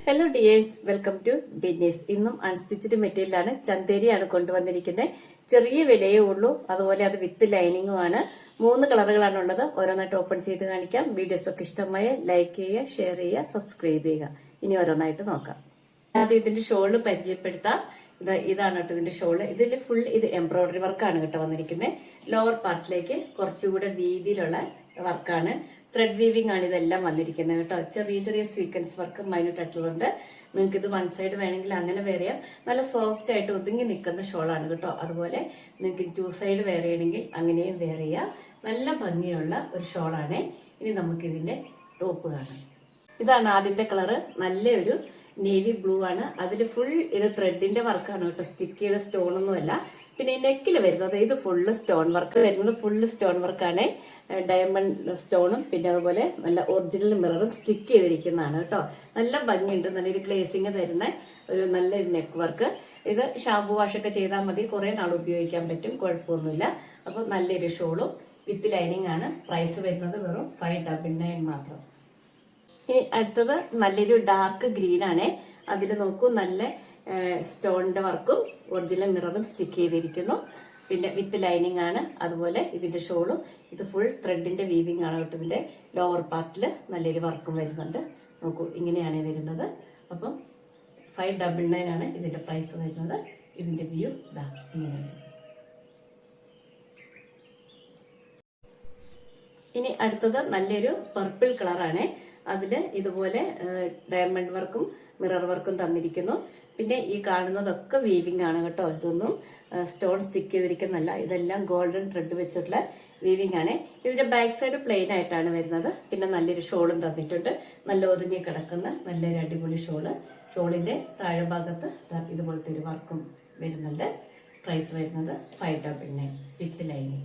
Hello dears, welcome to Binny's. ഇന്നും unstitched മെറ്റീരിയലാണ്, ചന്തേരിയാണ് കൊണ്ടുവന്നിരിക്കുന്നത്. ചെറിയ വിലയേ ഉള്ളൂ, അതുപോലെ അത് വിത്ത് ലൈനിങ്ങുമാണ്. 3 കളറുകളാണ് ഉള്ളത്. ഓരോന്നായിട്ട് ഓപ്പൺ ചെയ്ത് കാണിക്കാം. വീഡിയോസ് ഒക്കെ ഇഷ്ടമായ ലൈക്ക് ചെയ്യുക, ഷെയർ ചെയ്യുക, സബ്സ്ക്രൈബ് ചെയ്യുക. ഇനി ഓരോന്നായിട്ട് നോക്കാം. ആദ്യം ഇതിന്റെ ഷോള് പരിചയപ്പെടുത്താം. ഇതാണ് കേട്ടോ ഇതിന്റെ ഷോള്. ഇതിൽ ഫുൾ ഇത് എംബ്രോയിഡറി വർക്കാണ് കേട്ടോ വന്നിരിക്കുന്നത്. ലോവർ പാർട്ടിലേക്ക് കുറച്ചുകൂടെ വീതിയിലുള്ള വർക്കാണ്. ത്രെഡ് വീവിംഗ് ആണ് ഇതെല്ലാം വന്നിരിക്കുന്നത് കേട്ടോ. ചെറിയ ചെറിയ സീക്വൻസ് വർക്ക് മൈന്യൂട്ട് ആയിട്ടുള്ളത്. നിങ്ങൾക്ക് ഇത് വൺ സൈഡ് വേണമെങ്കിൽ അങ്ങനെ വെയർ ചെയ്യാം. നല്ല സോഫ്റ്റ് ആയിട്ട് ഒതുങ്ങി നിൽക്കുന്ന ഷോളാണ് കേട്ടോ. അതുപോലെ നിങ്ങൾക്ക് 2 സൈഡ് വെയർ ചെയ്യണമെങ്കിൽ അങ്ങനെയും വെയർ ചെയ്യാം. നല്ല ഭംഗിയുള്ള ഒരു ഷോളാണ്. ഇനി നമുക്ക് ഇതിന്റെ ടോപ്പ് കാണാം. ഇതാണ് ആദ്യത്തെ കളറ്. നല്ലൊരു നേവി ബ്ലൂ ആണ്. അതിൽ ഫുൾ ഇത് ത്രെഡിന്റെ വർക്കാണ് കേട്ടോ. സ്റ്റിക്ക് ചെയ്ത സ്റ്റോൺ ഒന്നുമല്ല. പിന്നെ നെക്കിൽ വരുന്നത് ഇത് ഫുള്ള് സ്റ്റോൺ വർക്ക് വരുന്നത്. ഫുള്ള് സ്റ്റോൺ വർക്കാണ്. ഡയമണ്ട് സ്റ്റോണും പിന്നെ അതുപോലെ നല്ല ഒറിജിനൽ മിററും സ്റ്റിക്ക് ചെയ്തിരിക്കുന്നതാണ് കേട്ടോ. നല്ല ഭംഗിയുണ്ട്. നല്ലൊരു ഗ്ലേസിങ് തരുന്ന ഒരു നല്ലൊരു നെക്ക് വർക്ക്. ഇത് ഷാമ്പു വാഷ് ഒക്കെ ചെയ്താൽ മതി. കുറെ നാൾ ഉപയോഗിക്കാൻ പറ്റും, കുഴപ്പമൊന്നുമില്ല. അപ്പൊ നല്ലൊരു ഷോളും വിത്ത് ലൈനിങ് ആണ്. പ്രൈസ് വരുന്നത് വെറും 599 മാത്രം. ഇനി അടുത്തത് നല്ലൊരു ഡാർക്ക് ഗ്രീൻ ആണ്. അതിൽ നോക്കൂ, നല്ല സ്റ്റോണിന്റെ വർക്കും ഒറിജിനൽ മിററും സ്റ്റിക്ക് ചെയ്തിരിക്കുന്നു. പിന്നെ വിത്ത് ലൈനിങ് ആണ്. അതുപോലെ ഇതിന്റെ ഷോളും ഇത് ഫുൾ ത്രെഡിന്റെ വീവിംഗ് ആണ് കേട്ടോ. ഇതിന്റെ ലോവർ പാർട്ടിൽ നല്ലൊരു വർക്കും വരുന്നുണ്ട്. നോക്കൂ, ഇങ്ങനെയാണ് വരുന്നത്. അപ്പം 599 ആണ് ഇതിന്റെ പ്രൈസ് വരുന്നത്. ഇതിന്റെ വ്യൂ ഇതാ ഇങ്ങനെ വരും. ഇനി അടുത്തത് നല്ലൊരു പർപ്പിൾ കളറാണ്. അതില് ഇതുപോലെ ഡയമണ്ട് വർക്കും മിറർ വർക്കും തന്നിരിക്കുന്നു. പിന്നെ ഈ കാണുന്നതൊക്കെ വീവിംഗ് ആണ് കേട്ടോ. ഇതൊന്നും സ്റ്റോൺ സ്റ്റിക്ക് ചെയ്തിരിക്കുന്നല്ല. ഇതെല്ലാം ഗോൾഡൻ ത്രെഡ് വെച്ചിട്ടുള്ള വീവിംഗ് ആണ്. ഇതിന്റെ ബാക്ക് സൈഡ് പ്ലെയിൻ ആയിട്ടാണ് വരുന്നത്. പിന്നെ നല്ലൊരു ഷോളും തന്നിട്ടുണ്ട്. നല്ല ഒതുങ്ങി കിടക്കുന്ന നല്ലൊരു അടിപൊളി ഷോള്. ഷോളിന്റെ താഴെ ഭാഗത്ത് ഇതുപോലത്തെ ഒരു വർക്കും വരുന്നുണ്ട്. പ്രൈസ് വരുന്നത് 599 വിത്ത് ലൈനിങ്.